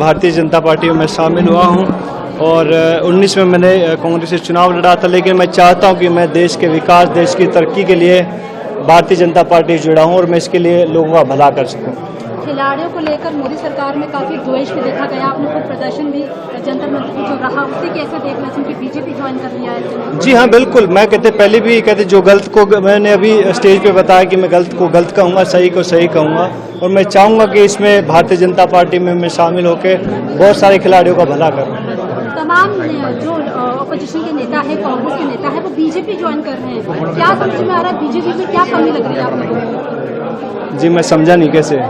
Bharatiya Janata party में शामिल हुआ हूं और 19 में मैंने कांग्रेस से चुनाव लड़ा था, लेकिन मैं चाहता हूं कि मैं देश के विकास, देश की तरक्की के लिए भारतीय जनता पार्टी जुड़ा हूं और मैं इसके लिए लोगों का भला कर सकूं। खिलाड़ियों को लेकर मोदी सरकार में काफी द्वेष भी देखा गया। आपने खुद प्रदर्शन भी जंतर मंतर जो रहा उसे कैसे देखना चाहिए? बीजेपी ज्वाइन कर लिया है। जी हाँ, बिल्कुल। मैं पहले भी जो गलत को मैंने अभी स्टेज पे बताया कि मैं गलत को गलत कहूँगा, सही को सही कहूँगा और मैं चाहूँगा कि इसमें भारतीय जनता पार्टी में मैं शामिल होकर बहुत सारे खिलाड़ियों का भला करूँ। तमाम जो अपोजिशन के नेता है, कांग्रेस के नेता है, वो बीजेपी ज्वाइन कर रहे हैं। क्या समझ में आ रहा है बीजेपी में क्या कमी लग रही है आपको? जी मैं समझा नहीं कैसे।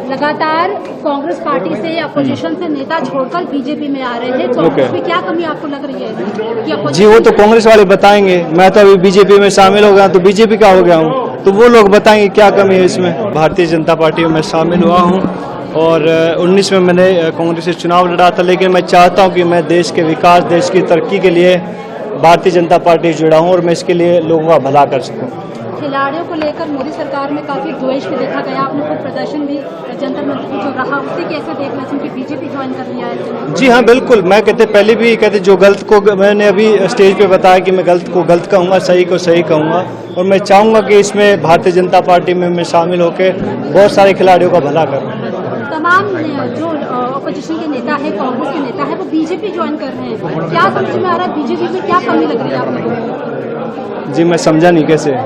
लगातार कांग्रेस पार्टी से अपोजिशन से नेता छोड़कर बीजेपी में आ रहे हैं, तो उसमें क्या कमी आपको लग रही है? जी वो तो कांग्रेस वाले बताएंगे, मैं तो अभी बीजेपी में शामिल हो गया तो बीजेपी का हो गया हूँ, तो वो लोग बताएंगे क्या कमी है इसमें। भारतीय जनता पार्टी में शामिल हुआ हूँ और 19 में मैंने कांग्रेस से चुनाव लड़ा था, लेकिन मैं चाहता हूँ कि मैं देश के विकास, देश की तरक्की के लिए भारतीय जनता पार्टी जुड़ा हूँ और मैं इसके लिए लोगों का भला कर सकूँ। खिलाड़ियों को लेकर मोदी सरकार में काफी द्वेष भी देखा गया। आपने खुद प्रदर्शन भी जंतर मंतर जो रहा उसे कैसे देखना चाहिए? बीजेपी ज्वाइन कर लिया है। जी हाँ, बिल्कुल। मैं पहले भी जो गलत को मैंने अभी स्टेज पे बताया कि मैं गलत को गलत कहूँगा, सही को सही कहूँगा और मैं चाहूँगा कि इसमें भारतीय जनता पार्टी में मैं शामिल होकर बहुत सारे खिलाड़ियों का भला करूँ। तमाम जो अपोजिशन के नेता है, कांग्रेस के नेता है, वो बीजेपी ज्वाइन कर रहे हैं। क्या समझ में आ रहा है बीजेपी में क्या कमी लग रही है आपको? जी मैं समझा नहीं कैसे।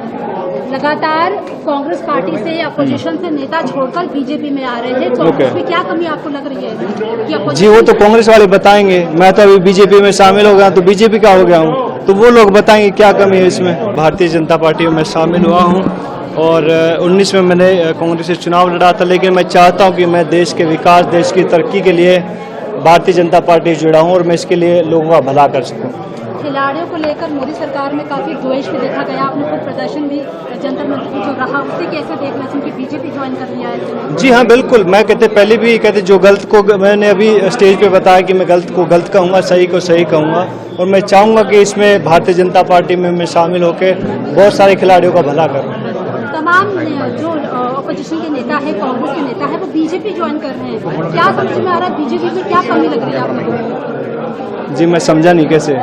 लगातार कांग्रेस पार्टी से अपोजिशन से नेता छोड़कर बीजेपी में आ रहे हैं, तो उसमें क्या कमी आपको लग रही है? जी वो तो कांग्रेस वाले बताएंगे, मैं तो अभी बीजेपी में शामिल हो गया तो बीजेपी का हो गया हूँ, तो वो लोग बताएंगे क्या कमी है इसमें। भारतीय जनता पार्टी में शामिल हुआ हूँ और 19 में मैंने कांग्रेस से चुनाव लड़ा था, लेकिन मैं चाहता हूँ कि मैं देश के विकास, देश की तरक्की के लिए भारतीय जनता पार्टी जुड़ा हूँ और मैं इसके लिए लोगों का भला कर सकूँ। खिलाड़ियों को लेकर मोदी सरकार में काफी द्वेष भी देखा गया। आपने खुद प्रदर्शन भी जंतर मंतर जो रहा उसे कैसे देखना चाहिए? बीजेपी ज्वाइन कर लिया है। जी हाँ, बिल्कुल। मैं पहले भी जो गलत को मैंने अभी स्टेज पे बताया कि मैं गलत को गलत कहूँगा, सही को सही कहूँगा और मैं चाहूँगा कि इसमें भारतीय जनता पार्टी में मैं शामिल होकर बहुत सारे खिलाड़ियों का भला करूँ। तमाम जो अपोजिशन के नेता है, कांग्रेस के नेता है, वो बीजेपी ज्वाइन कर रहे हैं। क्या समझ में आ रहा है बीजेपी में क्या कमी लग रही है आपको? जी मैं समझा नहीं कैसे।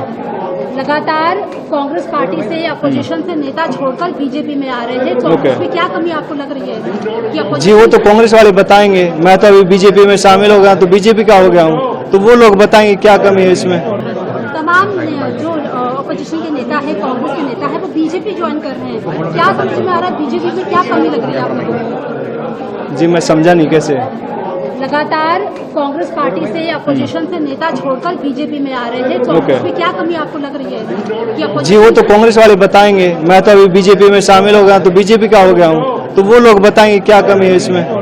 लगातार कांग्रेस पार्टी से अपोजिशन से नेता छोड़कर बीजेपी में आ रहे हैं, तो उसमें क्या कमी आपको लग रही है? जी वो तो कांग्रेस वाले बताएंगे, मैं तो अभी बीजेपी में शामिल हो गया तो बीजेपी का हो गया हूँ, तो वो लोग बताएंगे क्या कमी है इसमें। तमाम जो अपोजिशन के नेता है, कांग्रेस के नेता है, वो बीजेपी ज्वाइन कर रहे हैं। क्या समझ में आ रहा है बीजेपी में क्या कमी लग रही है आपको? जी मैं समझा नहीं कैसे। लगातार कांग्रेस पार्टी से अपोजिशन से नेता छोड़कर बीजेपी में आ रहे हैं, तो उसमें क्या कमी आपको लग रही है? जी वो तो कांग्रेस वाले बताएंगे, मैं तो अभी बीजेपी में शामिल हो गया तो बीजेपी का हो गया हूँ, तो वो लोग बताएंगे क्या कमी है इसमें।